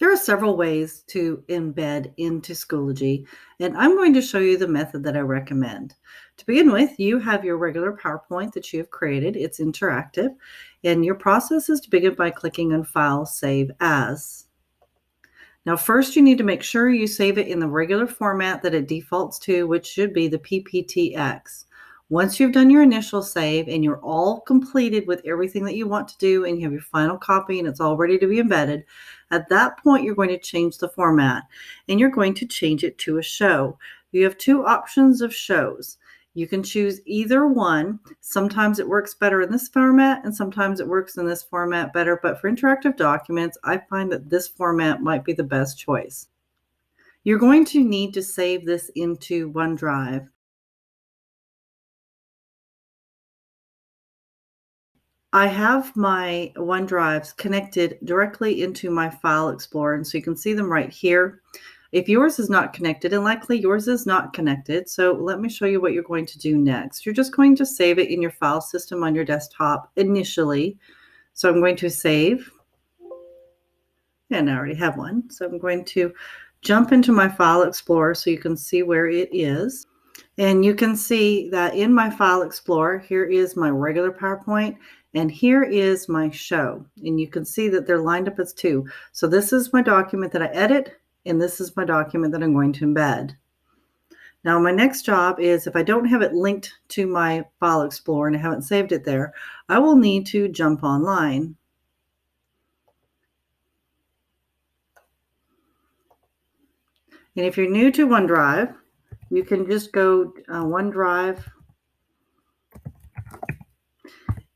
There are several ways to embed into Schoology, and I'm going to show you the method that I recommend. To begin with, you have your regular PowerPoint that you have created. It's interactive, and your process is to begin by clicking on File, Save As. Now, first you need to make sure you save it in the regular format that it defaults to, which should be the PPTX. Once you've done your initial save and you're all completed with everything that you want to do and you have your final copy and it's all ready to be embedded, at that point you're going to change the format and you're going to change it to a show. You have two options of shows. You can choose either one. Sometimes it works better in this format and sometimes it works in this format better, but for interactive documents, I find that this format might be the best choice. You're going to need to save this into OneDrive. I have my OneDrives connected directly into my File Explorer, and so you can see them right here. If yours is not connected, and likely yours is not connected, so let me show you what you're going to do next. You're just going to save it in your file system on your desktop initially. So I'm going to save, and I already have one. So I'm going to jump into my File Explorer so you can see where it is. And you can see that in my File Explorer, here is my regular PowerPoint, and here is my show. And you can see that they're lined up as two. So this is my document that I edit, and this is my document that I'm going to embed. Now my next job is, if I don't have it linked to my File Explorer and I haven't saved it there, I will need to jump online. And if you're new to OneDrive, you can just go OneDrive,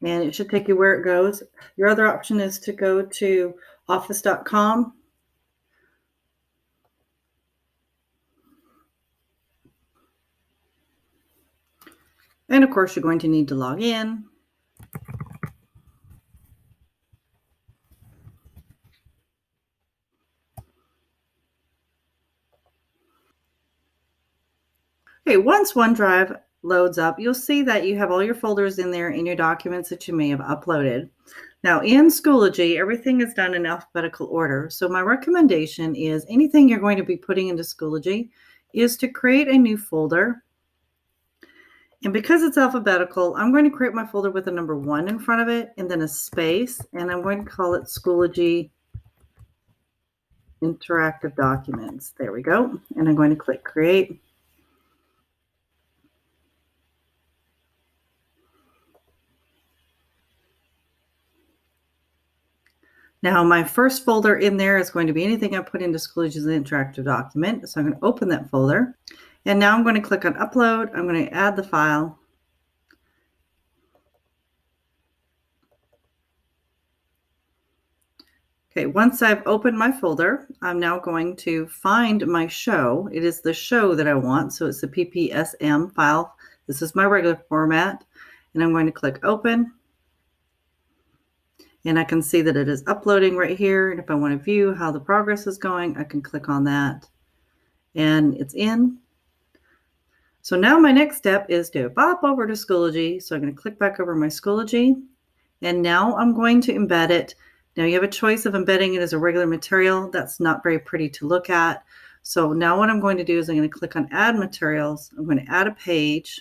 and it should take you where it goes. Your other option is to go to office.com. And of course, you're going to need to log in. Okay, once OneDrive loads up, you'll see that you have all your folders in there and your documents that you may have uploaded. Now in Schoology, everything is done in alphabetical order. So my recommendation is anything you're going to be putting into Schoology is to create a new folder. And because it's alphabetical, I'm going to create my folder with a number 1 in front of it and then a space, and I'm going to call it Schoology Interactive Documents. There we go. And I'm going to click Create. Now my first folder in there is going to be anything I put into Schoology as an interactive document. So I'm going to open that folder. And now I'm going to click on Upload. I'm going to add the file. Okay, once I've opened my folder, I'm now going to find my show. It is the show that I want. So it's the PPSM file. This is my regular format. And I'm going to click Open. And I can see that it is uploading right here. And if I want to view how the progress is going, I can click on that. And it's in. So now my next step is to pop over to Schoology. So I'm going to click back over my Schoology. And now I'm going to embed it. Now you have a choice of embedding it as a regular material. That's not very pretty to look at. So now what I'm going to do is I'm going to click on Add Materials. I'm going to add a page.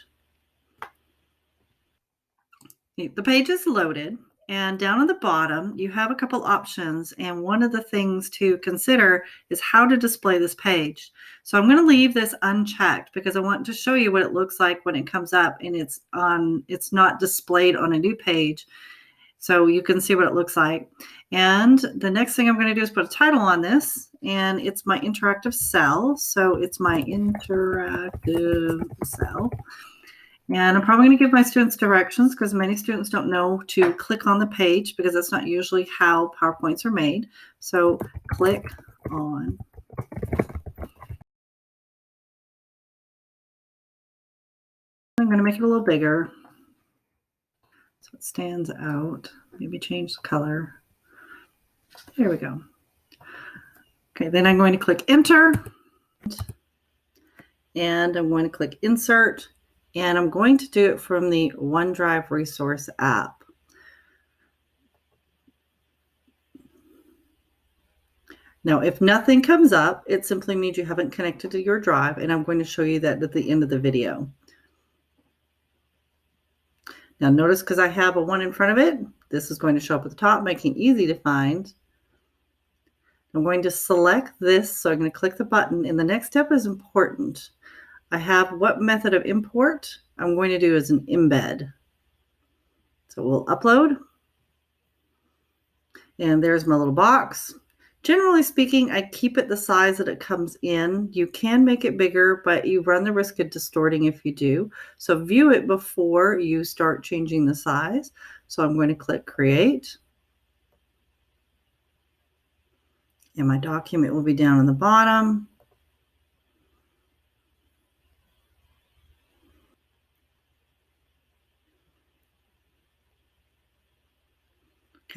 The page is loaded. And down at the bottom, you have a couple options. And one of the things to consider is how to display this page. So I'm going to leave this unchecked because I want to show you what it looks like when it comes up and it's not displayed on a new page. So you can see what it looks like. And the next thing I'm going to do is put a title on this, and it's my interactive cell. So it's my interactive cell. And I'm probably going to give my students directions because many students don't know to click on the page because that's not usually how PowerPoints are made. So click on. I'm going to make it a little bigger so it stands out. Maybe change the color. There we go. Okay, then I'm going to click Enter. And I'm going to click Insert. And I'm going to do it from the OneDrive Resource app. Now, if nothing comes up, it simply means you haven't connected to your drive, and I'm going to show you that at the end of the video. Now notice, because I have a 1 in front of it, this is going to show up at the top, making it easy to find. I'm going to select this, so I'm going to click the button, and the next step is important. I have what method of import I'm going to do is an embed. So we'll upload, and there's my little box. Generally speaking, I keep it the size that it comes in. You can make it bigger, but you run the risk of distorting if you do. So view it before you start changing the size. So I'm going to click Create. And my document will be down on the bottom.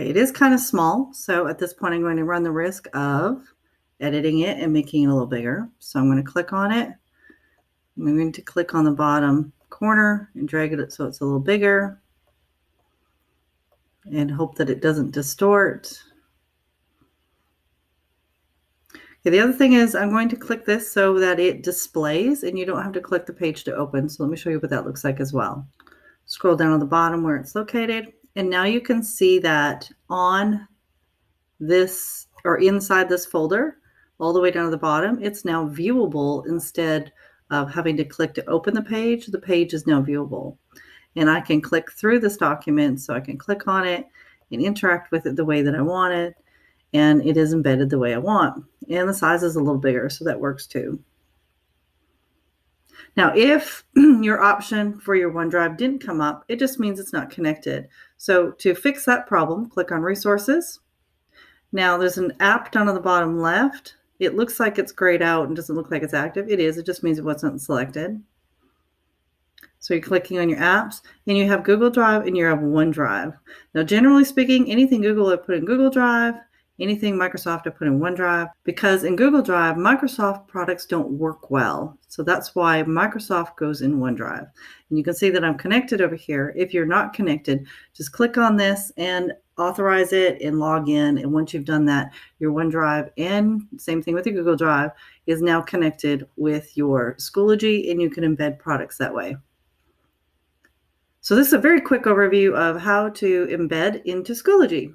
Okay, it is kind of small. So at this point, I'm going to run the risk of editing it and making it a little bigger. So I'm going to click on it. I'm going to click on the bottom corner and drag it so it's a little bigger and hope that it doesn't distort. Okay, the other thing is I'm going to click this so that it displays and you don't have to click the page to open. So let me show you what that looks like as well. Scroll down on the bottom where it's located, and now you can see that on this or inside this folder, all the way down to the bottom, it's now viewable. Instead of having to click to open the page is now viewable. And I can click through this document, so I can click on it and interact with it the way that I want it, and it is embedded the way I want. And the size is a little bigger, so that works too. Now, if your option for your OneDrive didn't come up, it just means it's not connected. So to fix that problem, click on Resources. Now there's an app down on the bottom left. It looks like it's grayed out and doesn't look like it's active. It is. It just means it wasn't selected. So you're clicking on your apps, and you have Google Drive and you have OneDrive. Now, generally speaking, anything Google I put in Google Drive, anything Microsoft I put in OneDrive, because in Google Drive, Microsoft products don't work well. So that's why Microsoft goes in OneDrive. And you can see that I'm connected over here. If you're not connected, just click on this and authorize it and log in. And once you've done that, your OneDrive, and same thing with your Google Drive, is now connected with your Schoology, and you can embed products that way. So this is a very quick overview of how to embed into Schoology.